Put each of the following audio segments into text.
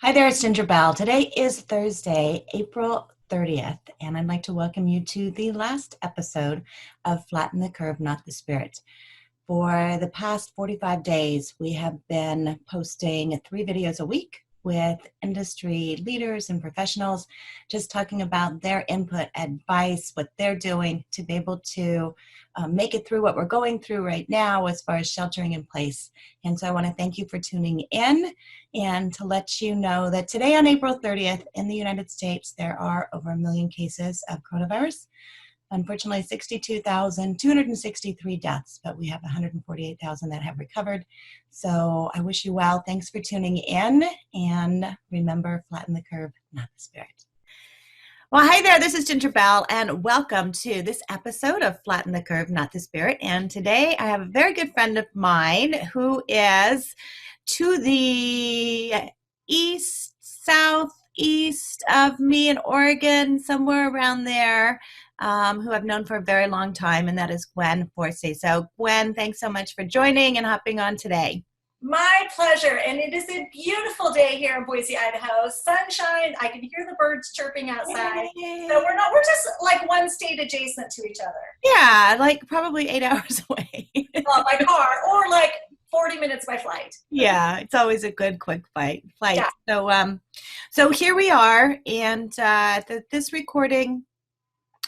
Hi there, it's Ginger Bell. Today is Thursday, April 30th, and I'd like to welcome you to the last episode of Flatten the Curve, Not the Spirit. For the past 45 days, we have been posting 3 videos a week with industry leaders and professionals, just talking about their input, advice, what they're doing to be able to make it through what we're going through right now as far as sheltering in place. And so I want to thank you for tuning in and to let you know that today on April 30th in the United States, there are over 1 million cases of coronavirus. Unfortunately, 62,263 deaths, but we have 148,000 that have recovered. So I wish you well. Thanks for tuning in. And remember, flatten the curve, not the spirit. Well, hi there. This is Ginger Bell, and welcome to this episode of Flatten the Curve, Not the Spirit. And today I have a very good friend of mine who is to the southeast of me in Oregon, somewhere around there. Who I've known for a very long time, and that is Gwen Forsey. So Gwen, thanks so much for joining and hopping on today. My pleasure, and it is a beautiful day here in Boise, Idaho. Sunshine, I can hear the birds chirping outside. Yay. So we're just like one state adjacent to each other. Yeah, like probably 8 hours away. By car, or like 40 minutes by flight. Yeah, it's always a good quick flight. Yeah. So here we are, and this recording,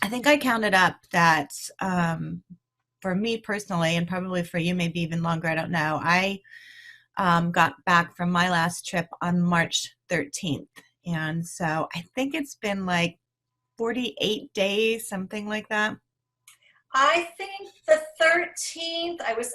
I think I counted up that for me personally, and probably for you, maybe even longer, I don't know, I got back from my last trip on March 13th. And so I think it's been like 48 days, something like that. I think the 13th, that was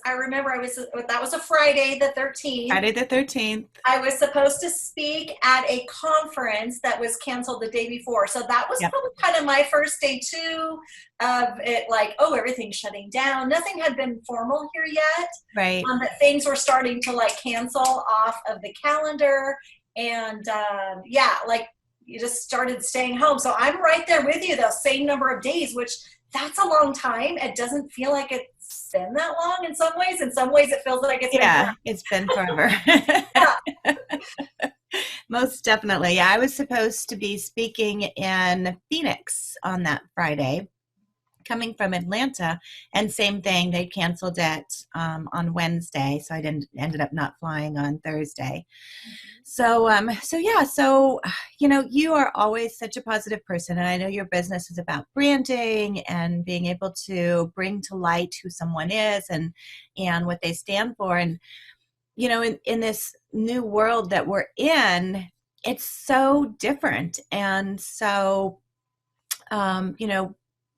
a Friday, the 13th. Friday the 13th. I was supposed to speak at a conference that was canceled the day before. So that was probably kind of my first day too of it, like, oh, everything's shutting down. Nothing had been formal here yet. Right. But things were starting to like cancel off of the calendar. And like you just started staying home. So I'm right there with you, those same number of days, which that's a long time. It doesn't feel like it's been that long in some ways. In some ways, it feels like it's been forever. It's been forever. Most definitely. Yeah, I was supposed to be speaking in Phoenix on that Friday, coming from Atlanta, and same thing, they canceled it on Wednesday, so I ended up not flying on Thursday. So you are always such a positive person, and I know your business is about branding and being able to bring to light who someone is and what they stand for. And in this new world that we're in, it's so different. And so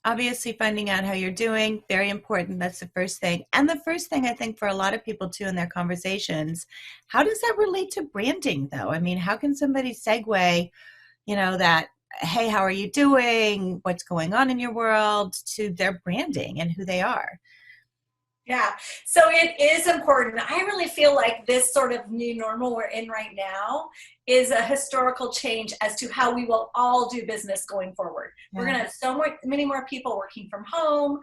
obviously finding out how you're doing, very important. That's the first thing. And the first thing I think for a lot of people too in their conversations, how does that relate to branding though? I mean, how can somebody segue, that, hey, how are you doing? What's going on in your world, to their branding and who they are? Yeah, so it is important. I really feel like this sort of new normal we're in right now is a historical change as to how we will all do business going forward. Yeah. We're going to have many more people working from home,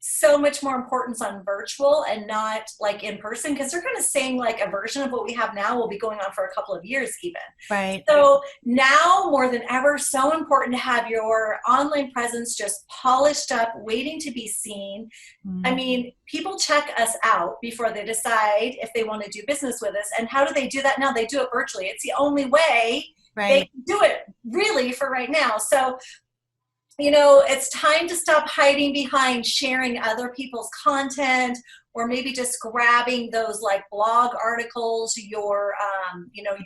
so much more importance on virtual and not like in person, because they're kind of saying like a version of what we have now will be going on for a couple of years even. Right. So now more than ever, so important to have your online presence just polished up, waiting to be seen. Mm-hmm. I mean, people check us out before they decide if they want to do business with us. And how do they do that now? They do it virtually. It's the only way they can do it really for right now. So it's time to stop hiding behind sharing other people's content, or maybe just grabbing those like blog articles, your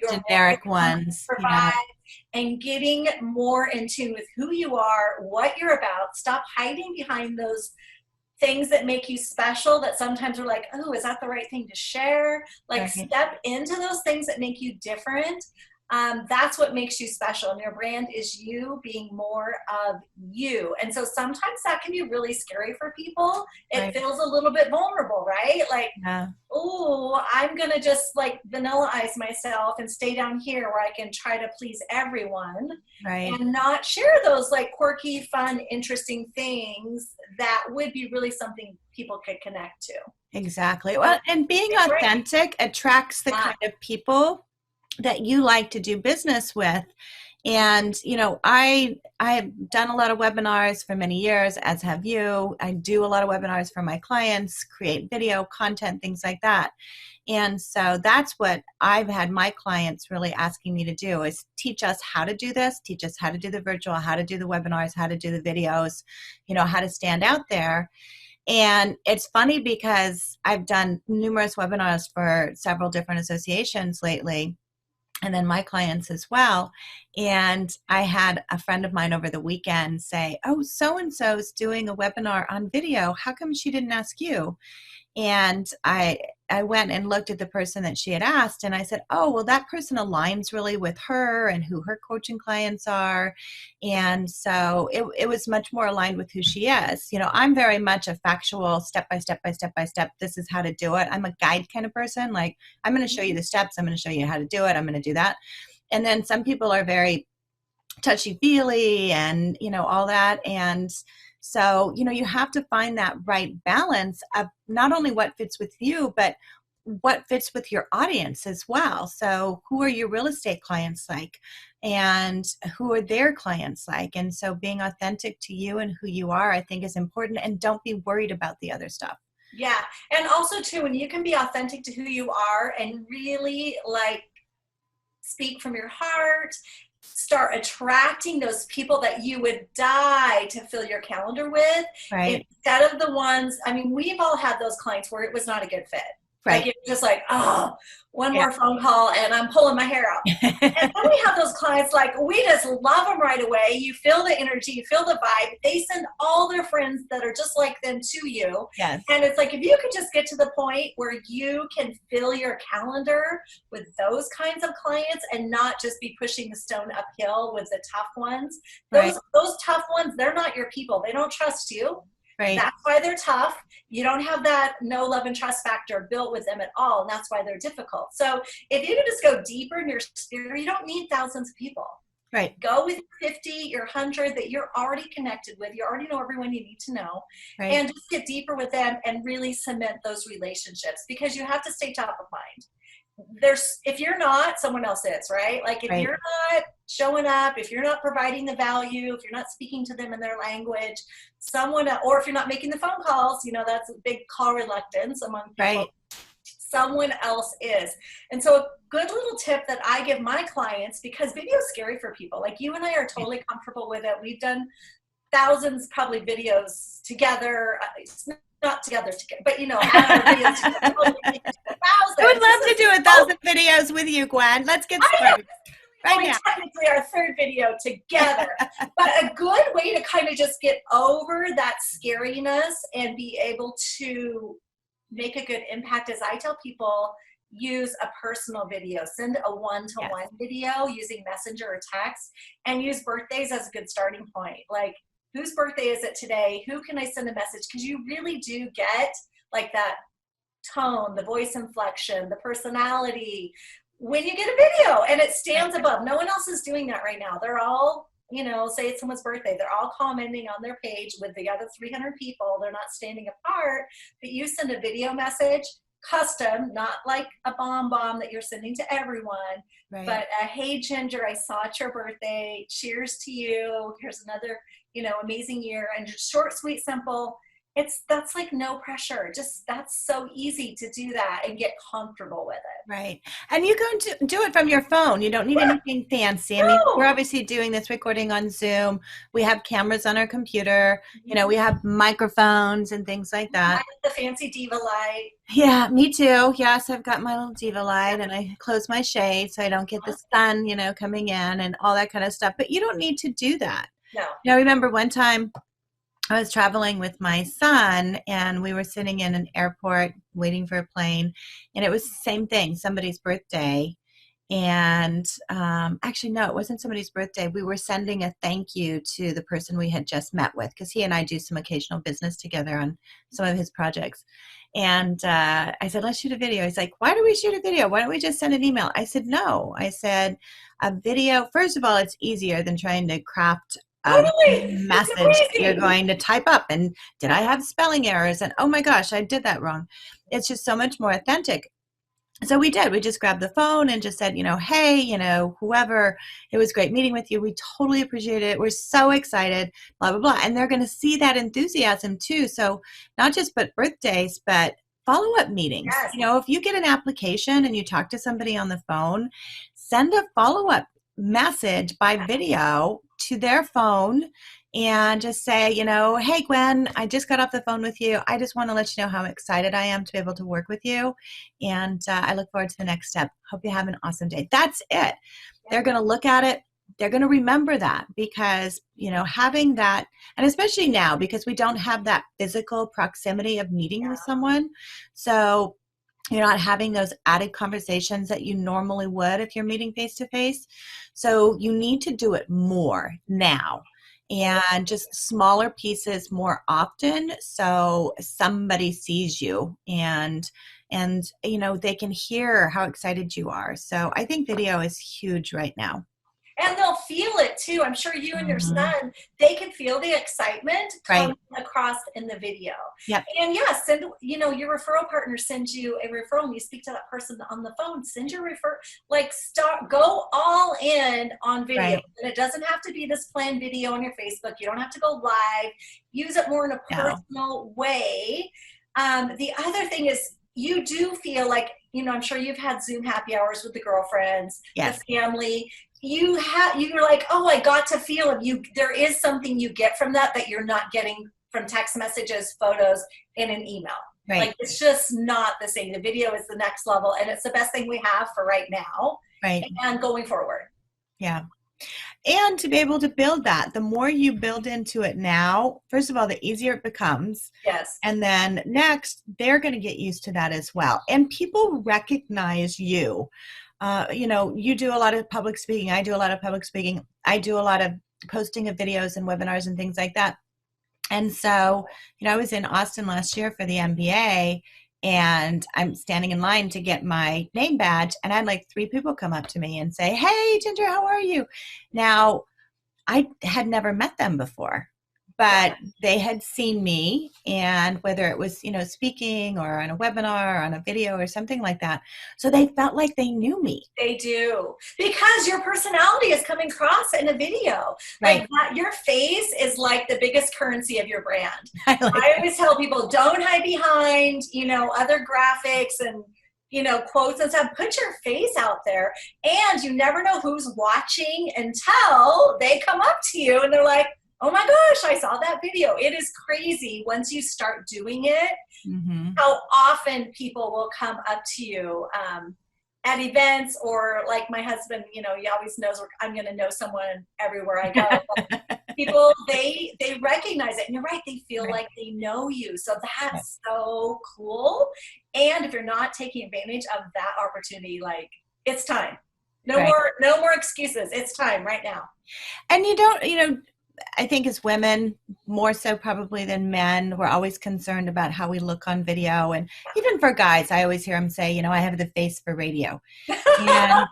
generic ones, and getting more in tune with who you are, what you're about. Stop hiding behind those things that make you special, that sometimes are like, oh, is that the right thing to share? Like step into those things that make you different. That's what makes you special, and your brand is you being more of you. And so sometimes that can be really scary for people. It feels a little bit vulnerable, right? Like, oh, I'm going to just like vanilla-ize myself and stay down here where I can try to please everyone and not share those like quirky, fun, interesting things that would be really something people could connect to. Exactly. Well, and being authentic attracts the kind of people that you like to do business with. And, I've done a lot of webinars for many years, as have you. I do a lot of webinars for my clients, create video content, things like that. And so that's what I've had my clients really asking me to do, is teach us how to do this, teach us how to do the virtual, how to do the webinars, how to do the videos, how to stand out there. And it's funny because I've done numerous webinars for several different associations lately, and then my clients as well. And I had a friend of mine over the weekend say, "Oh, so-and-so is doing a webinar on video. How come she didn't ask you?" And I went and looked at the person that she had asked, and I said, "Oh, well, that person aligns really with her and who her coaching clients are." And so it was much more aligned with who she is. I'm very much a factual, step by step by step by step. This is how to do it. I'm a guide kind of person. Like, I'm going to show you the steps. I'm going to show you how to do it. I'm going to do that. And then some people are very touchy-feely and, all that. And so, you have to find that right balance of not only what fits with you, but what fits with your audience as well. So who are your real estate clients like? And who are their clients like? And so being authentic to you and who you are, I think, is important. And don't be worried about the other stuff. Yeah. And also too, when you can be authentic to who you are and really speak from your heart, start attracting those people that you would die to fill your calendar with, right, instead of the ones, we've all had those clients where it was not a good fit. right. Like, it was just oh, one more phone call and I'm pulling my hair out. And then we have those clients, we just love them right away. You feel the energy, you feel the vibe. They send all their friends that are just like them to you. Yes. And it's if you could just get to the point where you can fill your calendar with those kinds of clients and not just be pushing the stone uphill with the tough ones. Those tough ones, they're not your people. They don't trust you. Right. That's why they're tough. You don't have that no love and trust factor built with them at all. And that's why they're difficult. So if you can just go deeper in your spirit, you don't need thousands of people. Right. Go with 50, your 100 that you're already connected with. You already know everyone you need to know. Right. And just get deeper with them and really cement those relationships, because you have to stay top of mind. If you're not, someone else is, right? If right. you're not showing up, if you're not providing the value, if you're not speaking to them in their language, or if you're not making the phone calls, that's a big call reluctance among people. Right. Someone else is. And so a good little tip that I give my clients, because video is scary for people. You and I are totally comfortable with it. We've done thousands, probably, videos together. Not together, but had our videos together. I would love to do 1,000 videos with you, Gwen. Let's get started right now. Technically our third video together. But a good way to kind of just get over that scariness and be able to make a good impact is, I tell people, use a personal video. Send a one-to-one video using Messenger or text, and use birthdays as a good starting point. Whose birthday is it today? Who can I send a message? Because you really do get that tone, the voice inflection, the personality when you get a video and it stands above. No one else is doing that right now. They're all, say it's someone's birthday. They're all commenting on their page with the other 300 people. They're not standing apart, but you send a video message, custom, not like a bomb that you're sending to everyone, right. But hey, Ginger, I saw it's your birthday. Cheers to you. Here's another, amazing year. And just short, sweet, simple. That's no pressure. That's so easy to do that and get comfortable with it. Right. And you can do it from your phone. You don't need anything fancy. I mean, we're obviously doing this recording on Zoom. We have cameras on our computer. We have microphones and things like that. I have the fancy diva light. Yeah, me too. Yes, I've got my little diva light, and I close my shade so I don't get the sun, coming in and all that kind of stuff. But you don't need to do that. No. I remember one time I was traveling with my son, and we were sitting in an airport waiting for a plane, and it was the same thing, somebody's birthday. And actually, no, it wasn't somebody's birthday. We were sending a thank you to the person we had just met with, because he and I do some occasional business together on some of his projects. And I said, let's shoot a video. He's like, why do we shoot a video? Why don't we just send an email? I said, no. I said, a video, first of all, it's easier than trying to craft a message that you're going to type up. And did I have spelling errors? And oh my gosh, I did that wrong. It's just so much more authentic. So we did. We just grabbed the phone and just said, hey, whoever, it was great meeting with you. We totally appreciate it. We're so excited, blah, blah, blah. And they're going to see that enthusiasm too. So not just but birthdays, but follow-up meetings. Yes. If you get an application and you talk to somebody on the phone, send a follow-up message by video to their phone and just say, hey, Gwen, I just got off the phone with you. I just want to let you know how excited I am to be able to work with you. And I look forward to the next step. Hope you have an awesome day. That's it. They're going to look at it. They're going to remember that because, having that, and especially now because we don't have that physical proximity of meeting with someone. So you're not having those added conversations that you normally would if you're meeting face to face. So you need to do it more now and just smaller pieces more often so somebody sees you and they can hear how excited you are. So I think video is huge right now. And they'll feel it too. I'm sure you and your Mm-hmm. son, they can feel the excitement Right. coming across in the video. Yep. And yes, send, your referral partner sends you a referral and you speak to that person on the phone, send your go all in on video. Right. And it doesn't have to be this planned video on your Facebook. You don't have to go live. Use it more in a No. personal way. The other thing is you do feel like, I'm sure you've had Zoom happy hours with the girlfriends, Yes. the family. You're like, oh, I got to feel it. There is something you get from that you're not getting from text messages, photos, and an email. Right. Like it's just not the same. The video is the next level, and it's the best thing we have for right now. Right. And going forward. Yeah. And to be able to build that, the more you build into it now, first of all, the easier it becomes. Yes. And then next, they're going to get used to that as well. And people recognize you. You do a lot of public speaking. I do a lot of public speaking. I do a lot of posting of videos and webinars and things like that. And so, I was in Austin last year for the MBA and I'm standing in line to get my name badge. And I had like 3 people come up to me and say, hey, Ginger, how are you? Now, I had never met them before, but they had seen me, and whether it was, speaking or on a webinar or on a video or something like that. So they felt like they knew me. They do, because your personality is coming across in a video. Right. Like your face is like the biggest currency of your brand. I always tell people, don't hide behind, other graphics and, quotes and stuff. Put your face out there, and you never know who's watching until they come up to you and they're like, oh my gosh, I saw that video. It is crazy once you start doing it, how often people will come up to you at events, or like my husband, he always knows I'm going to know someone everywhere I go. But people, they recognize it. And you're right, they feel like they know you. So that's so cool. And if you're not taking advantage of that opportunity, like it's time. No more excuses. It's time right now. And you don't, I think as women, more so probably than men, we're always concerned about how we look on video. And even for guys, I always hear them say, I have the face for radio. And,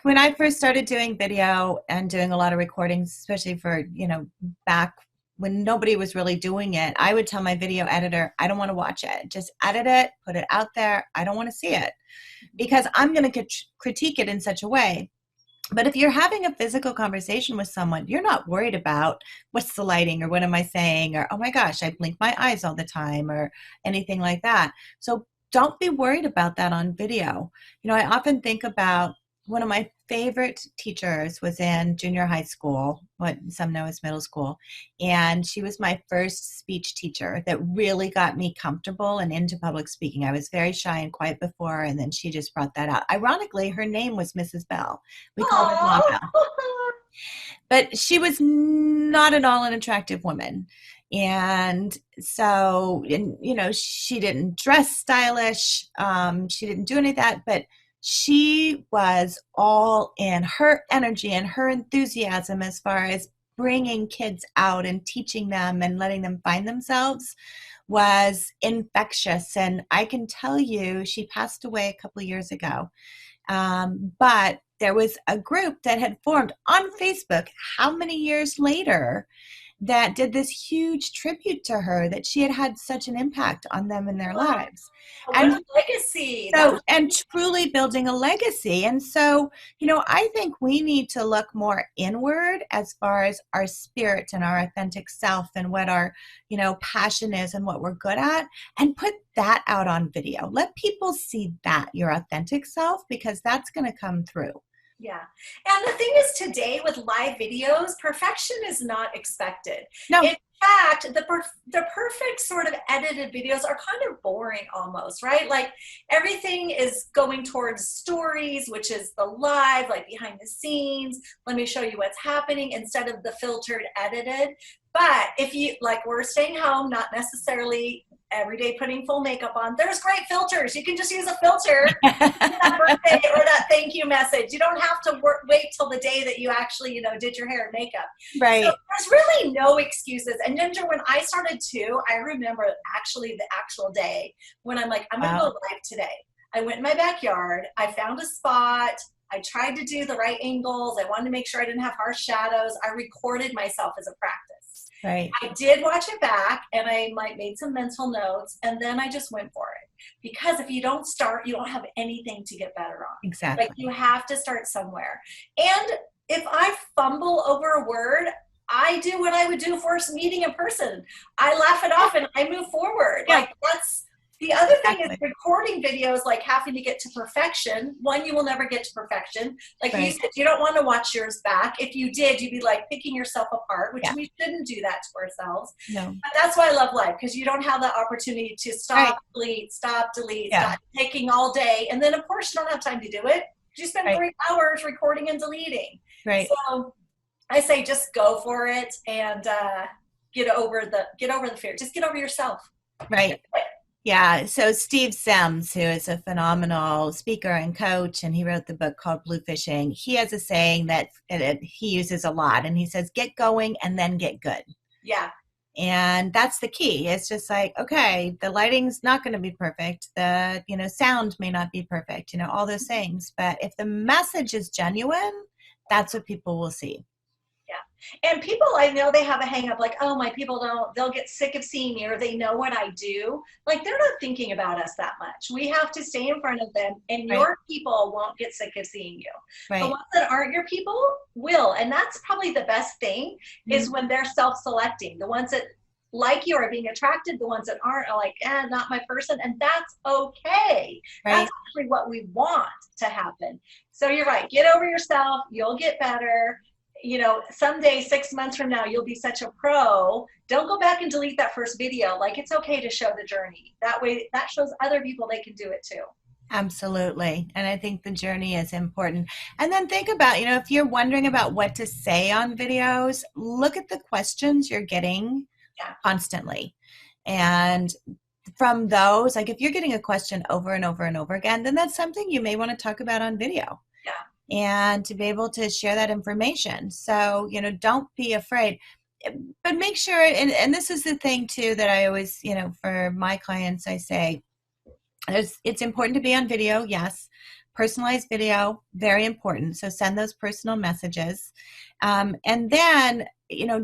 when I first started doing video and doing a lot of recordings, especially for, back when nobody was really doing it, I would tell my video editor, I don't want to watch it. Just edit it, put it out there. I don't want to see it because I'm going to critique it in such a way. But if you're having a physical conversation with someone, you're not worried about what's the lighting or what am I saying or, oh my gosh, I blink my eyes all the time or anything like that. So don't be worried about that on video. I often think about one of my favorite teachers was in junior high school, what some know as middle school. And she was my first speech teacher that really got me comfortable and into public speaking. I was very shy and quiet before, and then she just brought that out. Ironically, her name was Mrs. Bell. We called her Mom Bell. But she was not at all an attractive woman. And so, she didn't dress stylish. She didn't do any of that, but she was all in. Her energy and her enthusiasm as far as bringing kids out and teaching them and letting them find themselves was infectious. And I can tell you, she passed away a couple of years ago. But there was a group that had formed on Facebook how many years later, that did this huge tribute to her, that she had had such an impact on them in their lives. What And a legacy. so, and truly building a legacy. And so, I think we need to look more inward as far as our spirit and our authentic self and what our, passion is and what we're good at, and put that out on video. Let people see that, your authentic self, because that's going to come through. Yeah. And the thing is, today with live videos, perfection is not expected. No. In fact, the perfect sort of edited videos are kind of boring almost, right? Like everything is going towards stories, which is the live, like behind the scenes. Let me show you what's happening instead of the filtered, edited. But if you, like, we're staying home, not necessarily every day putting full makeup on, there's great filters. You can just use a filter that birthday or that thank you message. You don't have to wait till the day that you actually, did your hair and makeup. Right. So there's really no excuses. And Ginger, when I started too, I remember actually the actual day when I'm like, I'm going to go live today. I went in my backyard. I found a spot. I tried to do the right angles. I wanted to make sure I didn't have harsh shadows. I recorded myself as a practice. Right. I did watch it back, and I made some mental notes, and then I just went for it. Because if you don't start, you don't have anything to get better on. Exactly. Like, you have to start somewhere. And if I fumble over a word, I do what I would do for a meeting in person. I laugh it off and I move forward. Yeah. Like, that's the other thing is recording videos, like having to get to perfection. One, you will never get to perfection. Like you said, you don't want to watch yours back. If you did, you'd be like picking yourself apart, which we shouldn't do that to ourselves. No. But that's why I love live, because you don't have the opportunity to stop, delete, stop, taking all day. And then of course you don't have time to do it. You spend 3 hours recording and deleting. Right. So I say just go for it and get over the fear. Just get over yourself. Right. Yeah. So Steve Sims, who is a phenomenal speaker and coach, and he wrote the book called Blue Fishing, he has a saying that he uses a lot, and he says, get going and then get good. Yeah. And that's the key. It's just like, okay, the lighting's not going to be perfect. The, sound may not be perfect, all those things. But if the message is genuine, that's what people will see. Yeah. And people, I know they have a hang up like, oh, my people they'll get sick of seeing me, or they know what I do. Like, they're not thinking about us that much. We have to stay in front of them, and your people won't get sick of seeing you. Right. The ones that aren't your people will. And that's probably the best thing is when they're self-selecting. The ones that like you are being attracted, the ones that aren't are like, not my person. And that's okay. Right. That's actually what we want to happen. So you're right. Get over yourself. You'll get better. Someday, 6 months from now, you'll be such a pro. Don't go back and delete that first video. Like, it's okay to show the journey. That way, that shows other people they can do it too. Absolutely. And I think the journey is important. And then think about, if you're wondering about what to say on videos, look at the questions you're getting constantly. And from those, like if you're getting a question over and over and over again, then that's something you may want to talk about on video. Yeah. And to be able to share that information. So, don't be afraid, but make sure, and this is the thing too, that I always, for my clients, I say, it's important to be on video. Yes. Personalized video, very important. So send those personal messages. And then,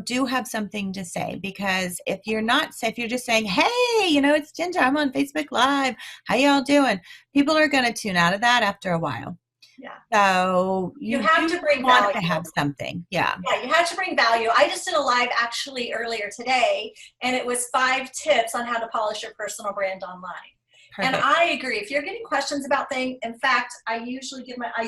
do have something to say, because if you're just saying, hey, it's Ginger, I'm on Facebook Live, how y'all doing? People are going to tune out of that after a while. Yeah. So you have to bring value. To have something. Yeah. Yeah, you have to bring value. I just did a live actually earlier today, and it was 5 tips on how to polish your personal brand online. Perfect. And I agree. If you're getting questions about things, in fact, I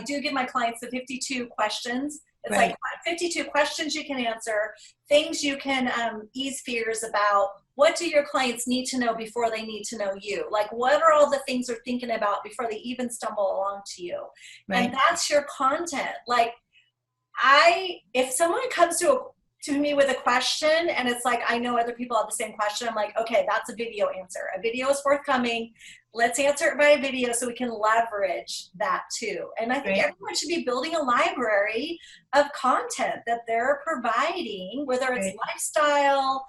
do give my clients the 52 questions. It's like 52 questions you can answer, things you can ease fears about. What do your clients need to know before they need to know you? Like, what are all the things they're thinking about before they even stumble along to you? Right. And that's your content. Like, if someone comes to me with a question and it's like, I know other people have the same question, I'm like, okay, that's a video answer. A video is forthcoming. Let's answer it by a video so we can leverage that too. And I think everyone should be building a library of content that they're providing, whether it's lifestyle,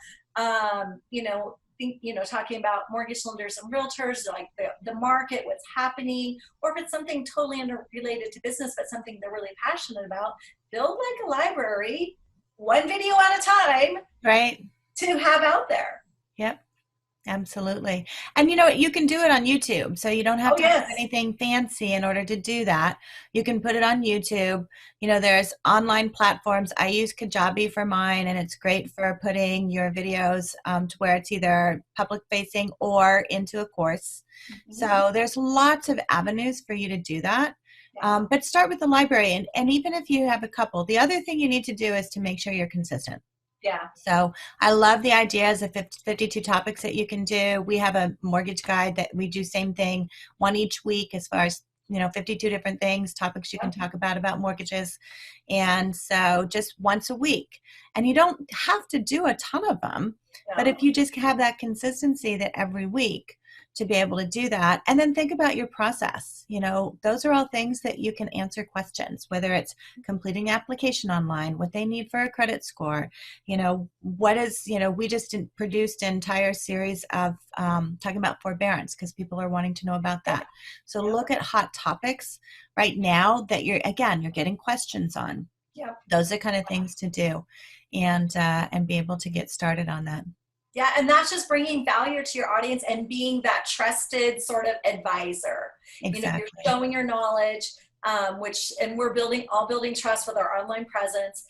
talking about mortgage lenders and realtors, like the market, what's happening, or if it's something totally unrelated to business, but something they're really passionate about, build like a library one video at a time Right. to have out there. Yep. Absolutely. And you can do it on YouTube. So you don't have Oh, to have yes. anything fancy in order to do that. You can put it on YouTube. There's online platforms. I use Kajabi for mine, and it's great for putting your videos to where it's either public facing or into a course. Mm-hmm. So there's lots of avenues for you to do that. Yeah. But start with the library. And even if you have a couple, the other thing you need to do is to make sure you're consistent. Yeah. So I love the ideas of 52 topics that you can do. We have a mortgage guide that we do same thing, one each week, as far as 52 different things, topics you can talk about mortgages. And so just once a week. And you don't have to do a ton of them, but if you just have that consistency that every week to be able to do that, and then think about your process. Those are all things that you can answer questions, whether it's completing application online, what they need for a credit score, what is, we just produced an entire series of talking about forbearance because people are wanting to know about that. So look at hot topics right now that you're getting questions on. Yep. Those are kind of things to do, and be able to get started on that. Yeah, and that's just bringing value to your audience and being that trusted sort of advisor. Exactly. You're showing your knowledge, and we're building trust with our online presence.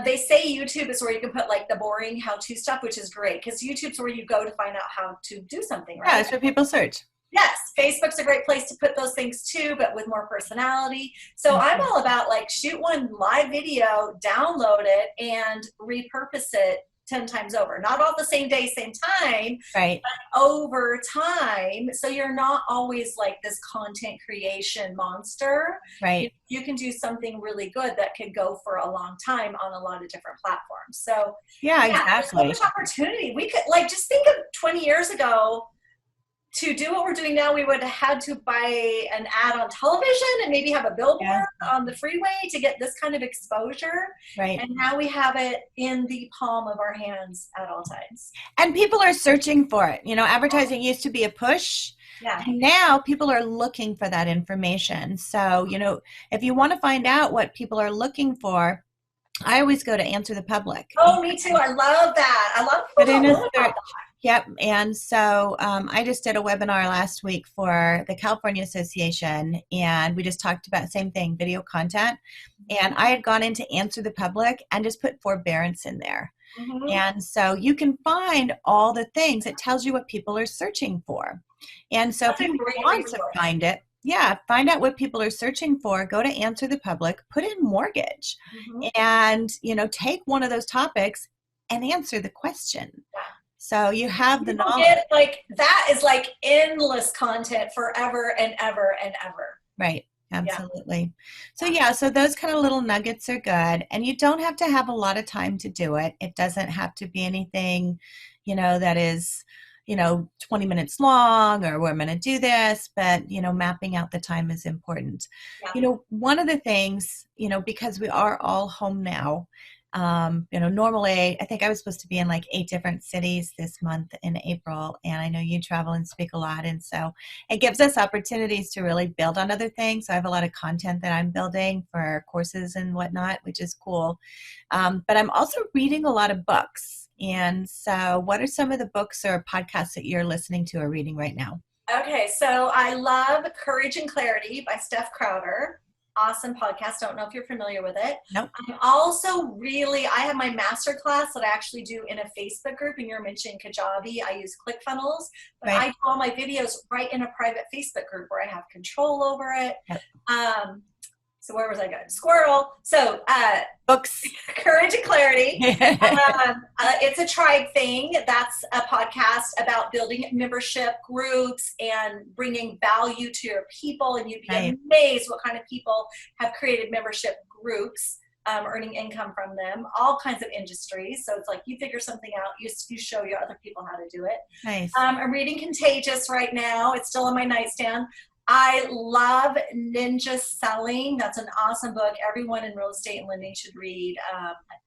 They say YouTube is where you can put like the boring how-to stuff, which is great because YouTube's where you go to find out how to do something, right? Yeah, that's where people search. Yes, Facebook's a great place to put those things too, but with more personality. So I'm all about like shoot one live video, download it, and repurpose it 10 times over. Not all the same day, same time, right? But over time. So you're not always like this content creation monster. Right. You can do something really good that could go for a long time on a lot of different platforms. So yeah, exactly. There's so much opportunity. We could just think of 20 years ago. To do what we're doing now, we would have had to buy an ad on television and maybe have a billboard on the freeway to get this kind of exposure. Right. And now we have it in the palm of our hands at all times. And people are searching for it. Advertising used to be a push. Yeah. And now people are looking for that information. So, if you want to find out what people are looking for, I always go to Answer the Public. Oh, me too. I love that. I love people don't know about that. Yep. And so I just did a webinar last week for the California Association, and we just talked about same thing, video content. And I had gone into Answer the Public and just put forbearance in there. Mm-hmm. And so you can find all the things. It tells you what people are searching for. And so if you want to find it, find out what people are searching for, go to Answer the Public, put in mortgage, and, take one of those topics and answer the question. Yeah. So you have the knowledge. That is like endless content forever and ever and ever. Right. Absolutely. Yeah. So those kind of little nuggets are good. And you don't have to have a lot of time to do it. It doesn't have to be anything, that is, 20 minutes long or we're going to do this, but, mapping out the time is important. Yeah. One of the things, because we are all home now, normally I think I was supposed to be in like 8 different cities this month in April, and I know you travel and speak a lot, and so it gives us opportunities to really build on other things. So I have a lot of content that I'm building for courses and whatnot, which is cool. But I'm also reading a lot of books. And so what are some of the books or podcasts that you're listening to or reading right now? Okay, so I love Courage and Clarity by Steph Crowder. Awesome podcast. Don't know if you're familiar with it. Nope. I'm also I have my master class that I actually do in a Facebook group, and you're mentioning Kajabi. I use ClickFunnels, but I do all my videos right in a private Facebook group where I have control over it. Yep. So where was I going? Squirrel. So books. Courage and Clarity. It's a tribe thing. That's a podcast about building membership groups and bringing value to your people. And you'd be amazed what kind of people have created membership groups, earning income from them, all kinds of industries. So it's like you figure something out, you show your other people how to do it. Nice. I'm reading Contagious right now. It's still on my nightstand. I love Ninja Selling. That's an awesome book. Everyone in real estate and lending should read.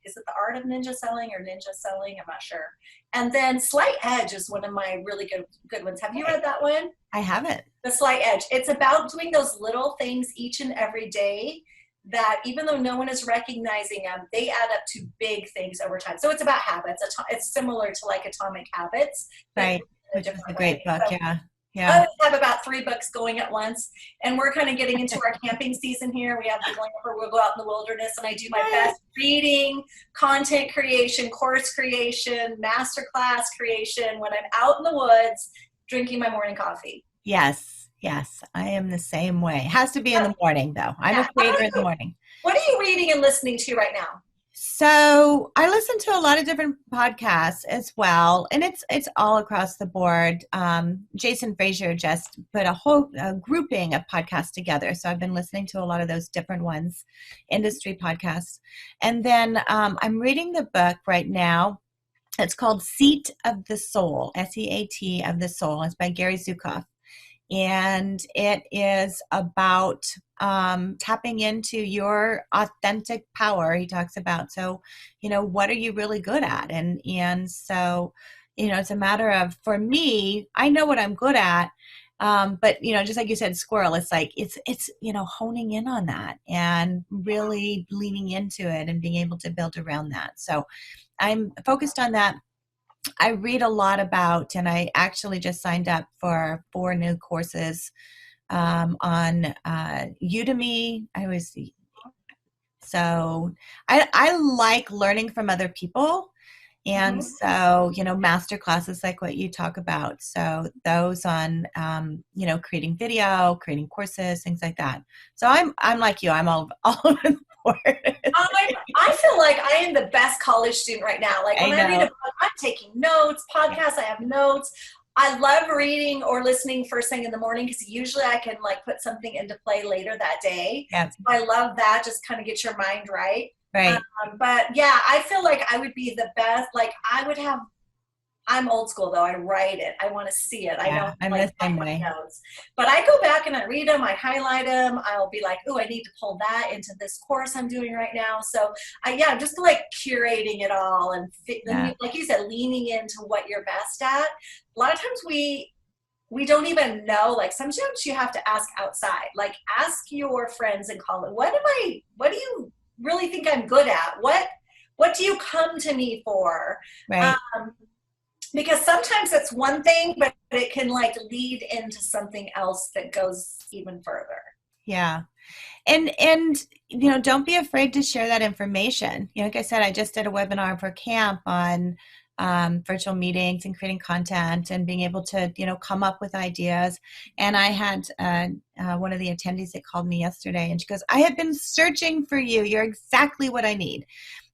Is it The Art of Ninja Selling or Ninja Selling? I'm not sure. And then Slight Edge is one of my really good ones. Have you read that one? I haven't. The Slight Edge. It's about doing those little things each and every day that even though no one is recognizing them, they add up to big things over time. So it's about habits. It's similar to like Atomic Habits, but Right. in a Which was a different way. great book. So Yeah. I Yeah. always have about 3 books going at once, and we're kind of getting into our camping season here. We have the glamper, we'll go out in the wilderness, and I do my best reading, content creation, course creation, masterclass creation when I'm out in the woods drinking my morning coffee. Yes. Yes. I am the same way. It has to be in the morning though. I'm Yeah. a creator in the morning. What are you reading and listening to right now? So I listen to a lot of different podcasts as well, and it's all across the board. Jason Frazier just put a whole grouping of podcasts together, so I've been listening to a lot of those different ones, industry podcasts, and then I'm reading the book right now. It's called Seat of the Soul, SEAT of the Soul. It's by Gary Zukav, and it is about tapping into your authentic power. He talks about, so what are you really good at, and so it's a matter of, for me, I know what I'm good at, but just like you said, squirrel, it's like it's honing in on that and really leaning into it and being able to build around that. So I'm focused on that. I read a lot about, and I actually just signed up for 4 new courses on Udemy. I like learning from other people. And Mm-hmm. so, master classes like what you talk about. So those on, creating video, creating courses, things like that. So I'm like you, I'm all over the board. I feel like I am the best college student right now. Like I when I read a know. book, I'm taking notes, podcasts, I have notes. I love reading or listening first thing in the morning because usually I can like put something into play later that day. Yeah. So I love that. Just kind of get your mind right. Right. But yeah, I feel like I would be the best. Like I would have, I'm old school though. I write it. I want to see it. I Yeah. don't I'm like the same write my way. notes. But I go back and I read them. I highlight them. I'll be like, oh, I need to pull that into this course I'm doing right now. So I'm just like curating it all and Yeah. like you said, leaning into what you're best at. A lot of times we don't even know. Like sometimes you have to ask outside. Like ask your friends and call it. What do you really think I'm good at? What do you come to me for? Right. Because sometimes it's one thing, but it can like lead into something else that goes even further. Yeah. And don't be afraid to share that information. Like I said, I just did a webinar for camp on virtual meetings and creating content and being able to, come up with ideas. And I had one of the attendees that called me yesterday, and she goes, I have been searching for you. You're exactly what I need.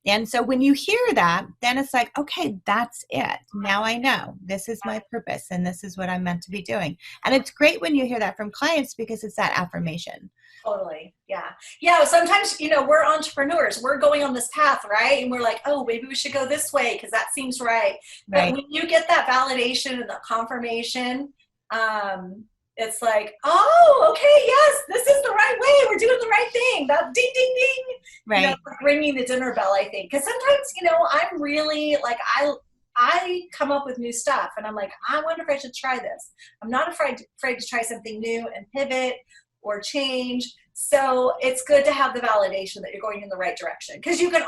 And so when you hear that, then it's like, okay, that's it. Now I know this is my purpose and this is what I'm meant to be doing. And it's great when you hear that from clients because it's that affirmation. Totally. Yeah. Yeah. Sometimes, we're entrepreneurs. We're going on this path, right? And we're like, oh, maybe we should go this way because that seems right. But Right. when you get that validation and the confirmation, it's like, oh, okay, yes, this is the right way. We're doing the right thing. That ding, ding, ding. Right. Ringing the dinner bell, I think. Because sometimes, I'm really like, I come up with new stuff and I'm like, I wonder if I should try this. I'm not afraid to try something new and pivot or change. So it's good to have the validation that you're going in the right direction because you can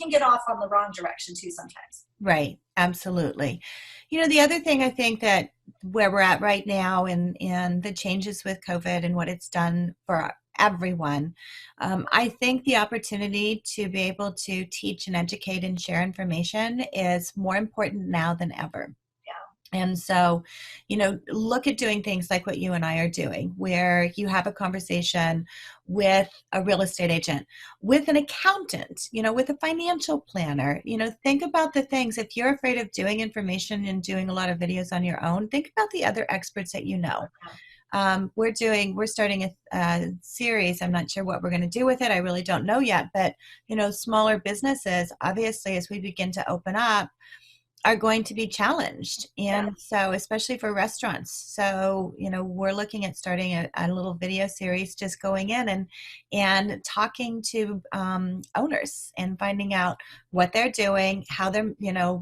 get off on the wrong direction too sometimes. Right. Absolutely. The other thing I think that where we're at right now and the changes with COVID and what it's done for everyone, I think the opportunity to be able to teach and educate and share information is more important now than ever. And so, look at doing things like what you and I are doing, where you have a conversation with a real estate agent, with an accountant, with a financial planner. Think about the things. If you're afraid of doing information and doing a lot of videos on your own, think about the other experts that you know. We're starting a series. I'm not sure what we're going to do with it. I really don't know yet. But, smaller businesses, obviously, as we begin to open up, are going to be challenged. And so, especially for restaurants. So, we're looking at starting a little video series, just going in and talking to owners and finding out what they're doing, how they're,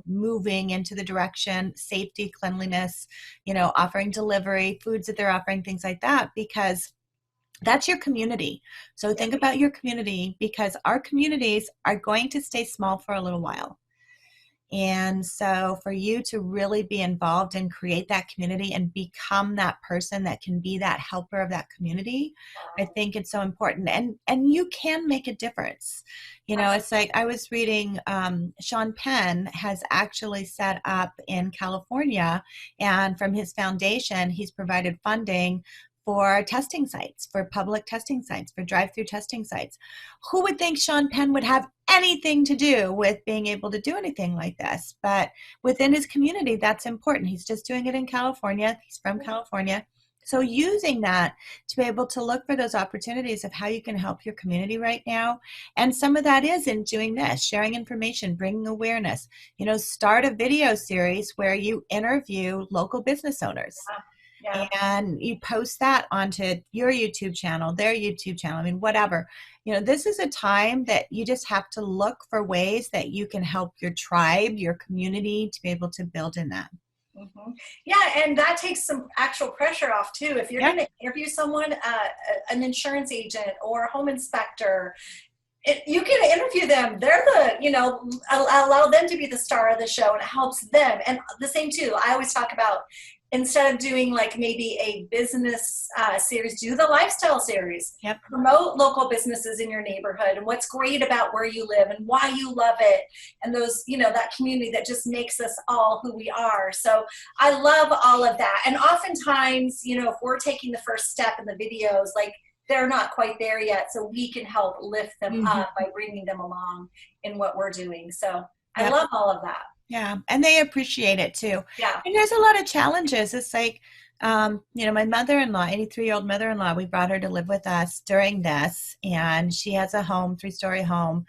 moving into the direction, safety, cleanliness, offering delivery, foods that they're offering, things like that, because That's your community. So think about your community, because our communities are going to stay small for a little while. And so for you to really be involved and create that community and become that person that can be that helper of that community, I think it's so important. And you can make a difference. You know, it's like I was reading, Sean Penn has actually set up in California, and from his foundation, he's provided funding for testing sites, for public testing sites, for drive-through testing sites. Who would think Sean Penn would have anything to do with being able to do anything like this? But within his community, that's important. He's just doing it in California. He's from California. So using that to be able to look for those opportunities of how you can help your community right now. And some of that is in doing this, sharing information, bringing awareness. You know, start a video series where you interview local business owners. Yeah. And you post that onto your YouTube channel, their YouTube channel, I mean, whatever. You know, this is a time that you just have to look for ways that you can help your tribe, your community, to be able to build in that. Mm-hmm. Yeah, and that takes some actual pressure off too. If you're going to interview someone, an insurance agent or a home inspector, you can interview them. They're allow them to be the star of the show, and it helps them. And the same too, I always talk about, instead of doing like maybe a business series, do the lifestyle series. Yep. Promote local businesses in your neighborhood and what's great about where you live and why you love it. And those, that community that just makes us all who we are. So I love all of that. And oftentimes, if we're taking the first step in the videos, like, they're not quite there yet. So we can help lift them up by bringing them along in what we're doing. So I love all of that. Yeah. And they appreciate it too. Yeah. And there's a lot of challenges. It's like, my mother-in-law, 83-year-old mother-in-law, we brought her to live with us during this, and she has a home, 3-story home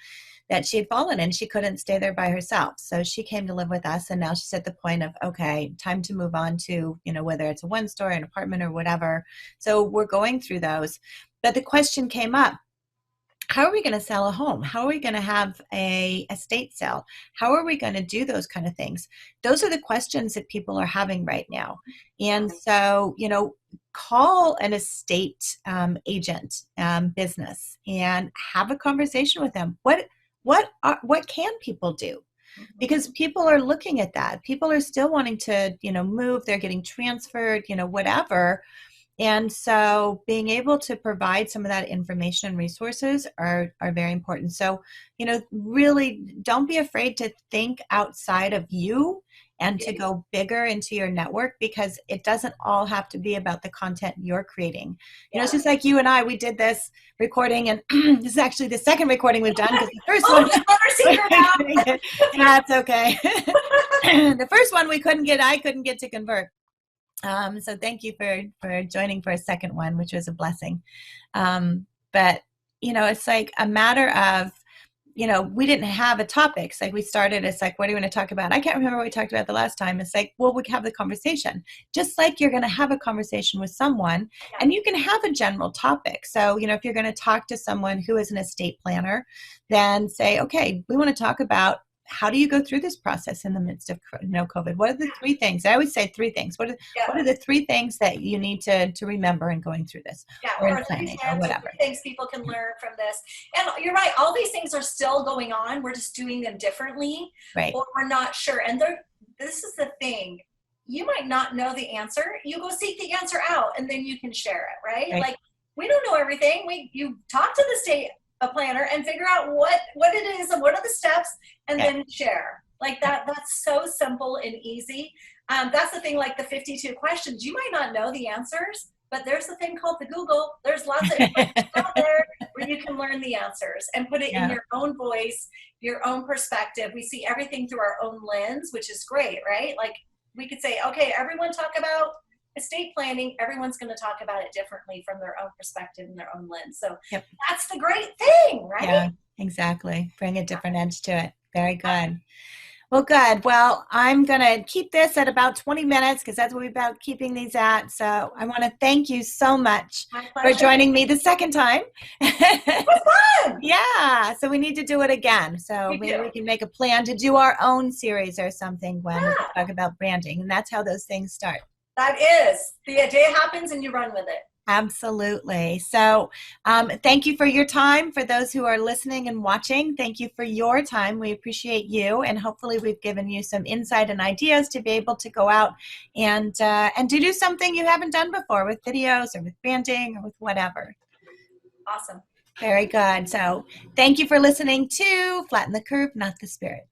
that she had fallen in. She couldn't stay there by herself. So she came to live with us, and now she's at the point of, okay, time to move on to, whether it's a 1-story, an apartment or whatever. So we're going through those. But the question came up, how are we going to sell a home? How are we going to have a estate sale? How are we going to do those kind of things? Those are the questions that people are having right now. And so, call an estate agent business and have a conversation with them. What can people do? Because people are looking at that. People are still wanting to, move. They're getting transferred, whatever. And so being able to provide some of that information and resources are very important. So, really don't be afraid to think outside of you and to go bigger into your network, because it doesn't all have to be about the content you're creating. It's just like you and I, we did this recording, and this is actually the second recording we've done, because the first one, that's okay. The first one I couldn't get to convert. So thank you for joining for a second one, which was a blessing. But, it's like a matter of, we didn't have a topic. It's like we started, it's like, what do you want to talk about? I can't remember what we talked about the last time. It's like, well, we can have the conversation. Just like you're going to have a conversation with someone, and you can have a general topic. So, if you're going to talk to someone who is an estate planner, then say, okay, we want to talk about, how do you go through this process in the midst of COVID? What are the 3 things? I always say 3 things. What are the 3 things that you need to remember in going through this? Or in planning or whatever. Things people can learn from this. And you're right. All these things are still going on. We're just doing them differently. Right. Or we're not sure. And this is the thing. You might not know the answer. You go seek the answer out, and then you can share it, right? Like, we don't know everything. You talk to the state a planner and figure out what it is and what are the steps, and then share like that. That's so simple and easy. That's the thing, like the 52 questions, you might not know the answers, but there's the thing called the Google. There's lots of information out there where you can learn the answers and put it in your own voice, your own perspective. We see everything through our own lens, which is great, right? Like, we could say, okay, everyone talk about estate planning. Everyone's going to talk about it differently from their own perspective and their own lens. So that's the great thing, right? Yeah, exactly. Bring a different edge to it. Very good. Well, good. Well, I'm going to keep this at about 20 minutes, because that's what we're about keeping these at. So I want to thank you so much for joining me the second time. It was fun. Yeah. So we need to do it again. So maybe we can make a plan to do our own series or something when we talk about branding. And that's how those things start. That is. The idea happens and you run with it. Absolutely. So, thank you for your time. For those who are listening and watching, thank you for your time. We appreciate you, and hopefully, we've given you some insight and ideas to be able to go out and to do something you haven't done before with videos or with banding or with whatever. Awesome. Very good. So, thank you for listening to Flatten the Curve, Not the Spirit.